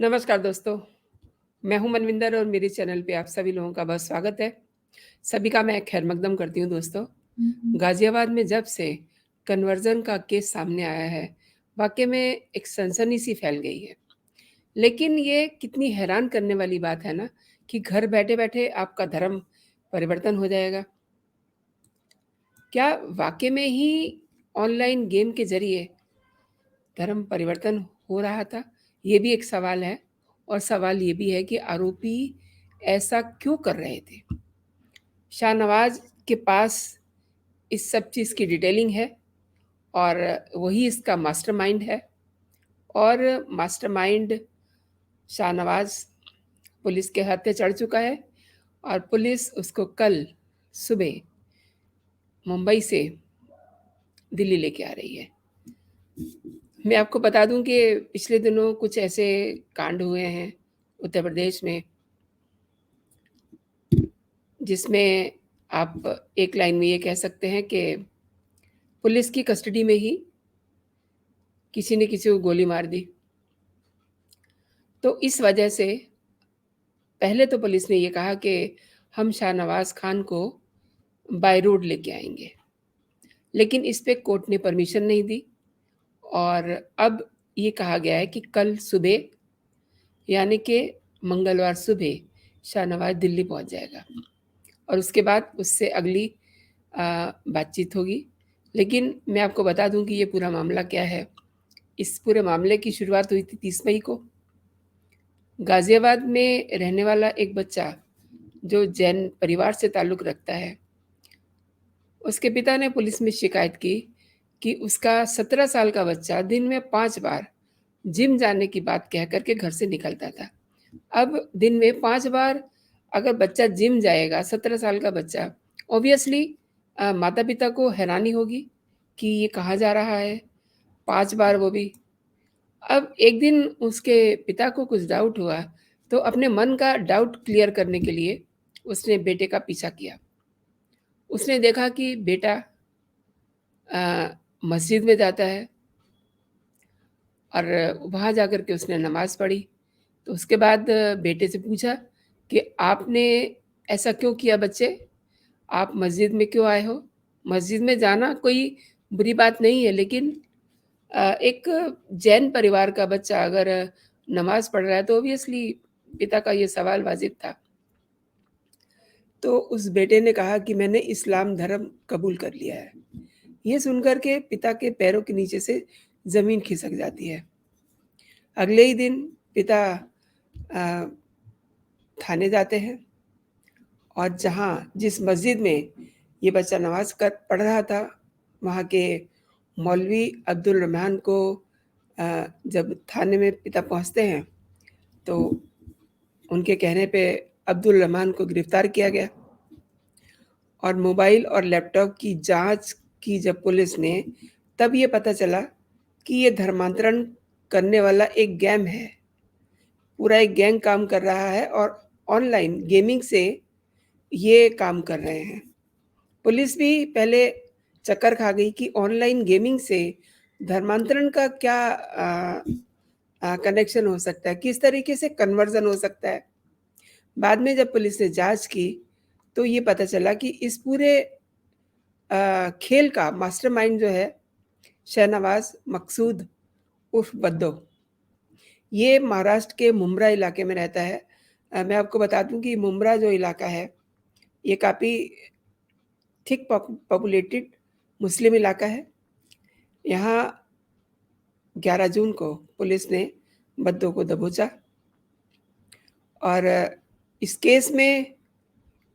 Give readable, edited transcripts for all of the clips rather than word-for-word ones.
नमस्कार दोस्तों, मैं हूँ मनविंदर और मेरे चैनल पे आप सभी लोगों का बहुत स्वागत है। सभी का मैं खैर मकदम करती हूँ दोस्तों। हुँ, हुँ। गाज़ियाबाद में जब से कन्वर्ज़न का केस सामने आया है, वाक़ई में एक सनसनी-सी फैल गई है। लेकिन ये कितनी हैरान करने वाली बात है ना कि घर बैठे-बैठे आपका धर्म परिवर्तन हो जाएगा। क्या वाक़ई में ही ऑनलाइन गेम के ज़रिए धर्म परिवर्तन हो रहा था? ये भी एक सवाल है और सवाल ये भी है कि आरोपी ऐसा क्यों कर रहे थे? शाहनवाज़ के पास इस सब चीज़ की डिटेलिंग है और वही इसका मास्टरमाइंड है और मास्टरमाइंड शाहनवाज़ पुलिस के हाथे चढ़ चुका है और पुलिस उसको कल सुबह मुंबई से दिल्ली लेके आ रही है। मैं आपको बता दूँ कि पिछले दिनों कुछ ऐसे कांड हुए हैं उत्तर प्रदेश में, जिसमें आप एक लाइन में ये कह सकते हैं कि पुलिस की कस्टडी में ही किसी ने किसी को गोली मार दी। तो इस वजह से पहले तो पुलिस ने ये कहा कि हम शाहनवाज़ खान को बाय रोड लेके आएँगे, लेकिन इस पे कोर्ट ने परमिशन नहीं दी और अब ये कहा गया है कि कल सुबह यानी कि मंगलवार सुबह शाहनवाज़ दिल्ली पहुँच जाएगा और उसके बाद उससे अगली बातचीत होगी। लेकिन मैं आपको बता दूँ कि ये पूरा मामला क्या है। इस पूरे मामले की शुरुआत हुई थी 30 मई को। गाज़ियाबाद में रहने वाला एक बच्चा, जो जैन परिवार से ताल्लुक़ रखता है, उसके पिता ने पुलिस में शिकायत की कि उसका 17 साल का बच्चा दिन में 5 बार जिम जाने की बात कह कर के घर से निकलता था। अब दिन में 5 बार अगर बच्चा जिम जाएगा, 17 साल का बच्चा, ऑब्वियसली माता-पिता को हैरानी होगी कि ये कहाँ जा रहा है, 5 बार वो भी। अब एक दिन उसके पिता को कुछ डाउट हुआ, तो अपने मन का डाउट क्लियर करने के लिए उसने बेटे का पीछा किया। उसने देखा कि बेटा मस्जिद में जाता है और वहाँ जाकर के उसने नमाज़ पढ़ी। तो उसके बाद बेटे से पूछा कि आपने ऐसा क्यों किया बच्चे? आप मस्जिद में क्यों आए हो? मस्जिद में जाना कोई बुरी बात नहीं है, लेकिन एक जैन परिवार का बच्चा अगर नमाज़ पढ़ रहा है तो ऑब्वियसली पिता का ये सवाल वाजिब था। तो उस बेटे ने कहा कि मैंने इस्लाम धर्म कबूल कर लिया है। ये सुनकर के पिता के पैरों के नीचे से ज़मीन खिसक जाती है। अगले ही दिन पिता अ, थाने जाते हैं और जिस मस्जिद में ये बच्चा नमाज़ कर पढ़ रहा था, वहाँ के मौलवी अब्दुल रहमान को जब थाने में पिता पहुँचते हैं, तो उनके कहने पे अब्दुल रहमान को गिरफ्तार किया गया और मोबाइल और लैपटॉप की जाँच की जब पुलिस ने, तब ये पता चला कि ये धर्मांतरण करने वाला एक गैंग है। पूरा एक गैंग काम कर रहा है और ऑनलाइन गेमिंग से ये काम कर रहे हैं। पुलिस भी पहले चक्कर खा गई कि ऑनलाइन गेमिंग से धर्मांतरण का क्या कनेक्शन हो सकता है, किस तरीके से कन्वर्ज़न हो सकता है। बाद में जब पुलिस ने जाँच की, तो ये पता चला कि इस पूरे खेल का मास्टरमाइंड जो है, शहनवाज़ मकसूद उर्फ़ बद्दो, ये महाराष्ट्र के मुंब्रा इलाके में रहता है। मैं आपको बता दूँ कि मुंब्रा जो इलाका है, ये काफ़ी थिक पॉपुलेटेड मुस्लिम इलाका है। यहाँ 11 जून को पुलिस ने बद्दो को दबोचा और इस केस में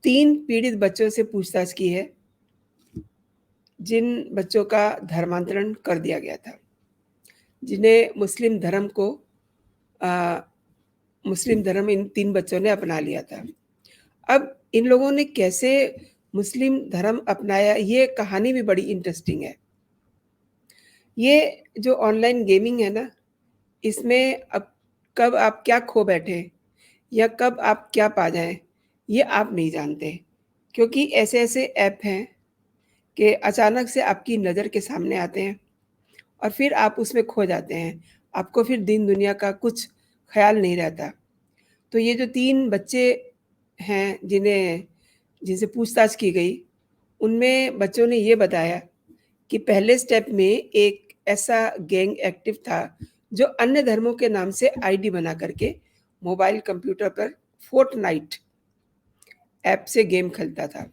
3 पीड़ित बच्चों से पूछताछ की है, जिन बच्चों का धर्मांतरण कर दिया गया था, जिन्हें अ, मुस्लिम धर्म इन 3 बच्चों ने अपना लिया था। अब इन लोगों ने कैसे मुस्लिम धर्म अपनाया, ये कहानी भी बड़ी इंटरेस्टिंग है। ये जो ऑनलाइन गेमिंग है ना, इसमें अब कब आप क्या खो बैठें या कब आप क्या पा जाएँ, ये आप नहीं जानते। क्योंकि ऐसे-ऐसे ऐप हैं कि अचानक से आपकी नज़र के सामने आते हैं और फिर आप उसमें खो जाते हैं। आपको फिर दीन दुनिया का कुछ ख़्याल नहीं रहता। तो ये जो 3 बच्चे हैं जिनसे पूछताछ की गई, उनमें बच्चों ने ये बताया कि पहले स्टेप में एक ऐसा गैंग एक्टिव था, जो अन्य धर्मों के नाम से आईडी बना करके मोबाइल कंप्यूटर पर फोर्टनाइट ऐप से गेम खेलता था।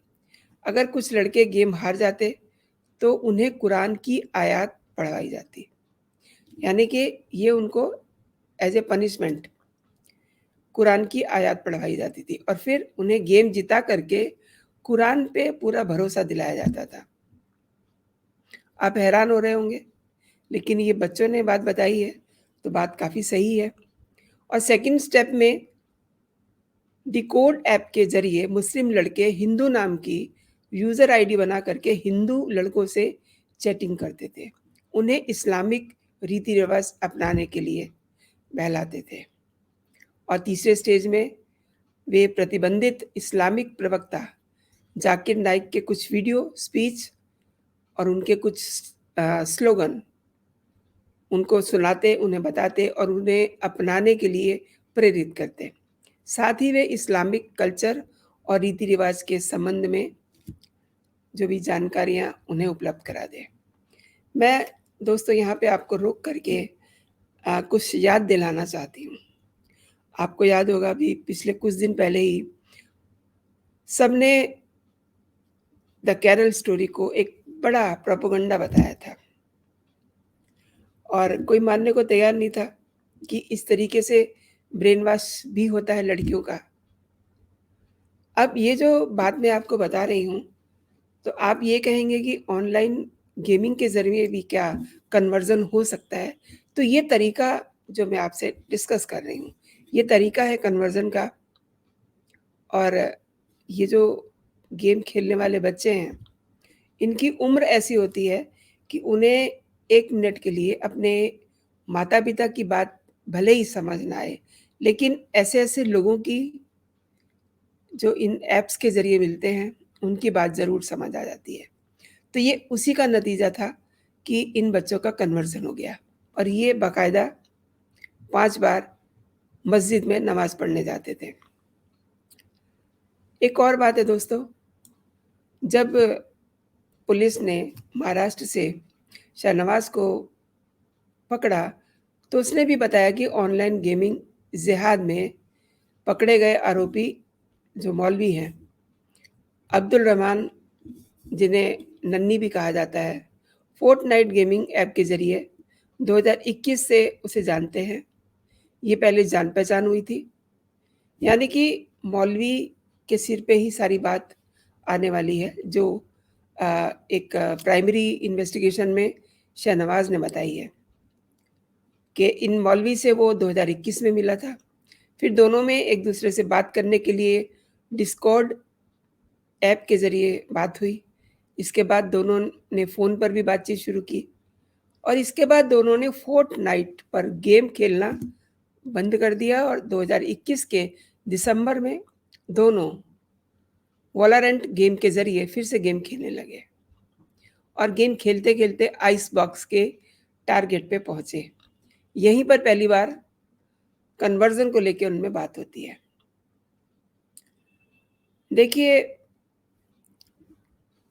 अगर कुछ लड़के गेम हार जाते, तो उन्हें कुरान की आयत पढ़वाई जाती। यानी कि ये उनको एज़ ए पनिशमेंट कुरान की आयत पढ़वाई जाती थी और फिर उन्हें गेम जिता करके कुरान पे पूरा भरोसा दिलाया जाता था। आप हैरान हो रहे होंगे, लेकिन ये बच्चों ने बात बताई है, तो बात काफ़ी सही है। और सेकंड स्टेप में डिकोड ऐप के ज़रिए मुस्लिम लड़के हिंदू नाम की यूज़र आईडी बना करके हिंदू लड़कों से चैटिंग करते थे। उन्हें इस्लामिक रीति-रिवाज़ अपनाने के लिए बहलाते थे। और तीसरे स्टेज में वे प्रतिबंधित इस्लामिक प्रवक्ता जाकिर नाइक के कुछ वीडियो, स्पीच और उनके कुछ स्लोगन उनको सुनाते, उन्हें बताते और उन्हें अपनाने के लिए प्रेरित करते। साथ ही वे इस्लामिक कल्चर और रीति-रिवाज़ के संबंध में जो भी जानकारियाँ उन्हें उपलब्ध करा दें। मैं दोस्तों यहाँ पे आपको रोक करके कुछ याद दिलाना चाहती हूँ। आपको याद होगा अभी पिछले कुछ दिन पहले ही सबने द कैरल स्टोरी को एक बड़ा प्रोपेगेंडा बताया था और कोई मानने को तैयार नहीं था कि इस तरीके से ब्रेन वॉश भी होता है लड़कियों का। अब ये जो बात मैं आपको बता रही हूँ, तो आप ये कहेंगे कि ऑनलाइन गेमिंग के ज़रिए भी क्या कन्वर्ज़न हो सकता है? तो ये तरीका जो मैं आपसे डिस्कस कर रही हूँ, ये तरीका है कन्वर्ज़न का। और ये जो गेम खेलने वाले बच्चे हैं, इनकी उम्र ऐसी होती है कि उन्हें 1 मिनट के लिए अपने माता-पिता की बात भले ही समझ ना आए, लेकिन ऐसे-ऐसे लोगों की जो इन ऐप्स के ज़रिए मिलते हैं, उनकी बात ज़रूर समझ आ जाती है। तो ये उसी का नतीजा था कि इन बच्चों का कन्वर्ज़न हो गया और ये बाकायदा 5 बार मस्जिद में नमाज़ पढ़ने जाते थे। एक और बात है दोस्तों, जब पुलिस ने महाराष्ट्र से शाहनवाज़ को पकड़ा, तो उसने भी बताया कि ऑनलाइन गेमिंग जिहाद में पकड़े गए आरोपी जो मौलवी हैं, अब्दुल रहमान जिन्हें नन्ही भी कहा जाता है, फोर्टनाइट गेमिंग ऐप के ज़रिए 2021 से उसे जानते हैं। ये पहले जान-पहचान हुई थी, यानी कि मौलवी के सिर पे ही सारी बात आने वाली है, जो एक प्राइमरी इन्वेस्टिगेशन में शाहनवाज़ ने बताई है कि इन मौलवी से वो 2021 में मिला था। फिर दोनों में एक-दूसरे से बात करने के लिए डिस्कॉर्ड ऐप के ज़रिए बात हुई। इसके बाद दोनों ने फ़ोन पर भी बातचीत शुरू की और इसके बाद दोनों ने फोर्टनाइट पर गेम खेलना बंद कर दिया और 2021 के दिसंबर में दोनों वैलोरेंट गेम के ज़रिए फिर से गेम खेलने लगे और गेम खेलते-खेलते आइस बॉक्स के टारगेट पे पहुँचे। यहीं पर पहली बार कन्वर्ज़न को लेके उनमें बात होती है। देखिए,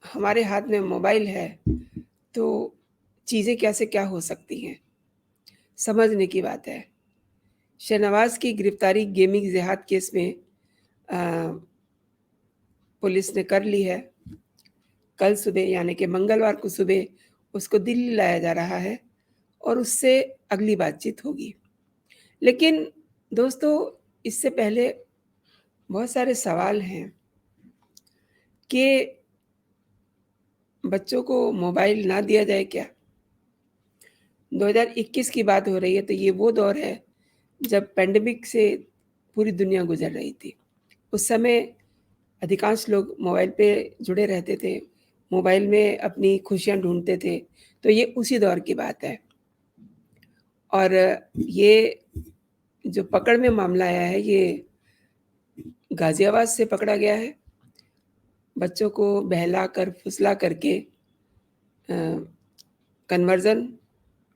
हमारे हाथ में मोबाइल है, तो चीज़ें कैसे क्या हो सकती हैं, समझने की बात है। शाहनवाज़ की गिरफ्तारी गेमिंग जिहाद केस में अ, पुलिस ने कर ली है। कल सुबह यानी कि मंगलवार को सुबह उसको दिल्ली लाया जा रहा है और उससे अगली बातचीत होगी। लेकिन दोस्तों, इससे पहले बहुत सारे सवाल हैं कि बच्चों को मोबाइल ना दिया जाए क्या? 2021 की बात हो रही है, तो ये वो दौर है जब पैंडेमिक से पूरी दुनिया गुज़र रही थी। उस समय अधिकांश लोग मोबाइल पे जुड़े रहते थे, मोबाइल में अपनी खुशियाँ ढूँढते थे, तो ये उसी दौर की बात है। और ये जो पकड़ में मामला आया है, ये गाज़ियाबाद से पकड़ा गया है। बच्चों को बहलाकर, फुसला करके अ, कन्वर्ज़न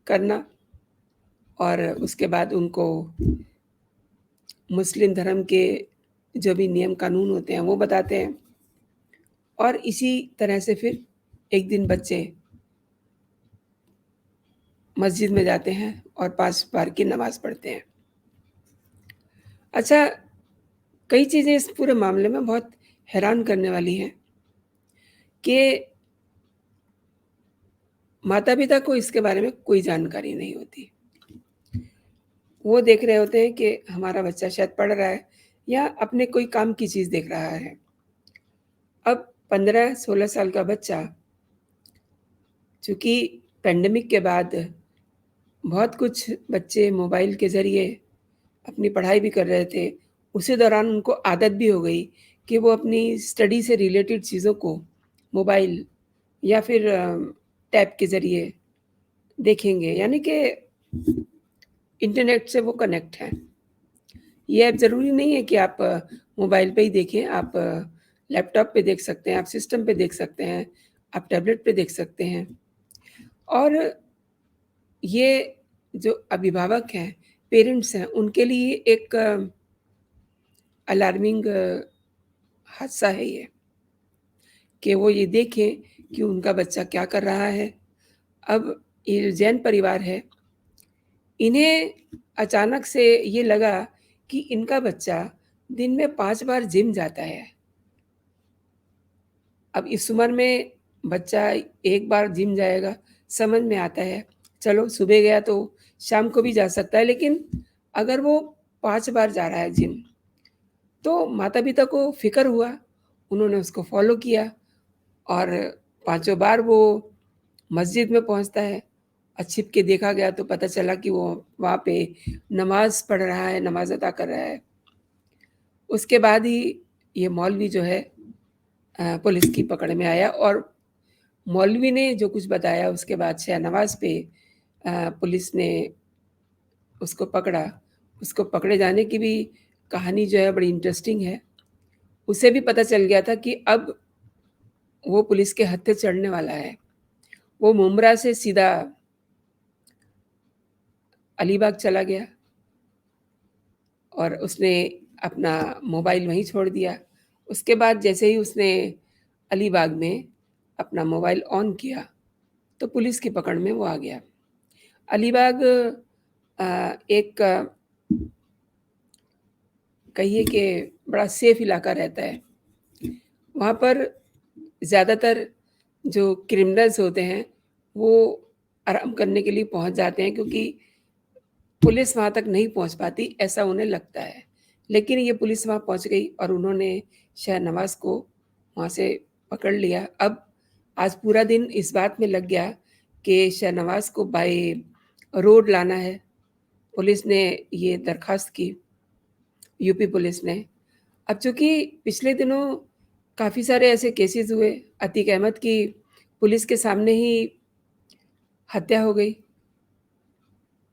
करना और उसके बाद उनको मुस्लिम धर्म के जो भी नियम कानून होते हैं वो बताते हैं और इसी तरह से फिर एक दिन बच्चे मस्जिद में जाते हैं और 5 बार की नमाज़ पढ़ते हैं। अच्छा, कई चीज़ें इस पूरे मामले में बहुत हैरान करने वाली हैं कि माता-पिता को इसके बारे में कोई जानकारी नहीं होती। वो देख रहे होते हैं कि हमारा बच्चा शायद पढ़ रहा है या अपने कोई काम की चीज़ देख रहा है। अब 15-16 साल का बच्चा, चूँकि पैंडेमिक के बाद बहुत कुछ बच्चे मोबाइल के ज़रिए अपनी पढ़ाई भी कर रहे थे। उसी दौरान उनको आदत भी हो गई कि वो अपनी स्टडी से रिलेटेड चीज़ों को मोबाइल या फिर टैब के ज़रिए देखेंगे, यानी कि इंटरनेट से वो कनेक्ट हैं। ये अब ज़रूरी नहीं है कि आप मोबाइल पे ही देखें, आप लैपटॉप पे देख सकते हैं, आप सिस्टम पे देख सकते हैं, आप टैबलेट पे देख सकते हैं। और ये जो अभिभावक हैं, पेरेंट्स हैं, उनके लिए एक अलार्मिंग हादसा है ये, कि वो ये देखें कि उनका बच्चा क्या कर रहा है। अब ये जो जैन परिवार है, इन्हें अचानक से ये लगा कि इनका बच्चा दिन में 5 बार जिम जाता है। अब इस उम्र में बच्चा 1 बार जिम जाएगा, समझ में आता है। चलो सुबह गया तो शाम को भी जा सकता है, लेकिन अगर वो 5 बार जा रहा है जिम, तो माता-पिता को फ़िक्र हुआ, उन्होंने उसको फ़ॉलो किया और पाँचों बार वो मस्जिद में पहुँचता है। छिप के देखा गया तो पता चला कि वो वहाँ पे नमाज़ पढ़ रहा है, नमाज़ अदा कर रहा है। उसके बाद ही ये मौलवी जो है पुलिस की पकड़ में आया और मौलवी ने जो कुछ बताया उसके बाद शाहनवाज़ पे पुलिस ने उसको पकड़ा। उसको पकड़े जाने की भी कहानी जो है बड़ी इंटरेस्टिंग है। उसे भी पता चल गया था कि अब वो पुलिस के हत्थे चढ़ने वाला है। वो मुंब्रा से सीधा अलीबाग चला गया और उसने अपना मोबाइल वहीं छोड़ दिया। उसके बाद जैसे ही उसने अलीबाग में अपना मोबाइल ऑन किया, तो पुलिस की पकड़ में वो आ गया। अलीबाग एक कहिए कि बड़ा सेफ इलाका रहता है। वहाँ पर ज़्यादातर जो क्रिमिनल्स होते हैं, वो आराम करने के लिए पहुँच जाते हैं क्योंकि पुलिस वहाँ तक नहीं पहुँच पाती, ऐसा उन्हें लगता है। लेकिन ये पुलिस वहाँ पहुँच गई और उन्होंने शाहनवाज़ को वहाँ से पकड़ लिया। अब आज पूरा दिन इस बात में लग गया कि शाहनवाज़ को बाय रोड लाना है। पुलिस ने ये दरख़्वास्त की, यूपी पुलिस ने। अब चूँकि पिछले दिनों काफ़ी सारे ऐसे केसेज़ हुए, अतीक अहमद की पुलिस के सामने ही हत्या हो गई।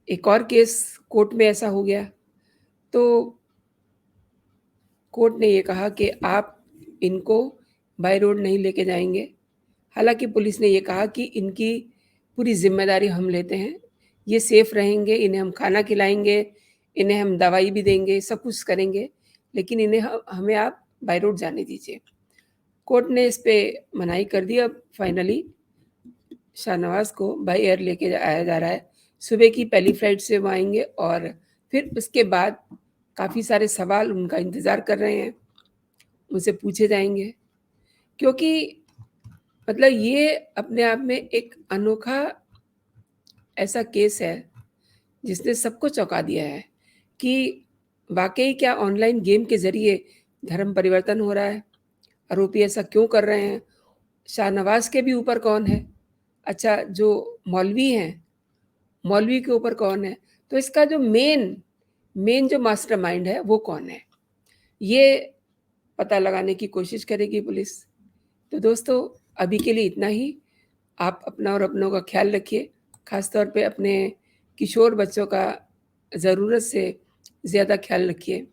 एक और केस कोर्ट में ऐसा हो गया, तो कोर्ट ने ये कहा कि आप इनको बाय रोड नहीं लेके जाएँगे। हालाँकि पुलिस ने ये कहा कि इनकी पूरी ज़िम्मेदारी हम लेते हैं, ये सेफ़ रहेंगे, इन्हें हम खाना खिलाएँगे, इन्हें हम दवाई भी देंगे, सब कुछ करेंगे, लेकिन इन्हें हमें आप बाय रोड जाने दीजिए। कोर्ट ने इस पे मनाही कर दी। अब फाइनली शाहनवाज़ को बाय एयर लेके आया जा रहा है। सुबह की पहली फ्लाइट से वो आएँगे और फिर उसके बाद काफ़ी सारे सवाल उनका इंतज़ार कर रहे हैं, उनसे पूछे जाएँगे। क्योंकि मतलब ये अपने आप में एक अनोखा ऐसा केस है, जिसने सबको चौंका दिया है कि वाक़ई क्या ऑनलाइन गेम के ज़रिए धर्म परिवर्तन हो रहा है? आरोपी ऐसा क्यों कर रहे हैं? शाहनवाज़ के भी ऊपर कौन है? अच्छा, जो मौलवी हैं, मौलवी के ऊपर कौन है? तो इसका जो मेन जो मास्टरमाइंड है, वो कौन है? ये पता लगाने की कोशिश करेगी पुलिस। तो दोस्तों, अभी के लिए इतना ही। आप अपना और अपनों का ख़्याल रखिए, ख़ास तौर पे अपने किशोर बच्चों का ज़रूरत से ज़्यादा ख़्याल रखिए।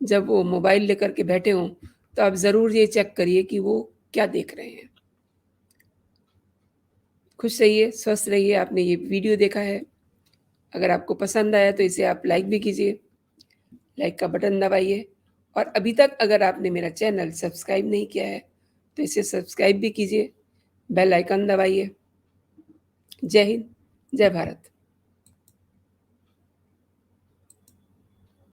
जब वो मोबाइल लेकर के बैठे हों, तो आप ज़रूर ये चेक करिए कि वो क्या देख रहे हैं। खुश रहिए, स्वस्थ रहिए। आपने ये वीडियो देखा है, अगर आपको पसंद आया तो इसे आप लाइक भी कीजिए। लाइक का बटन दबाइए और अभी तक अगर आपने मेरा चैनल सब्सक्राइब नहीं किया है, तो इसे सब्सक्राइब भी कीजिए, बेल आइकन दबाइए। जय हिंद, जय भारत।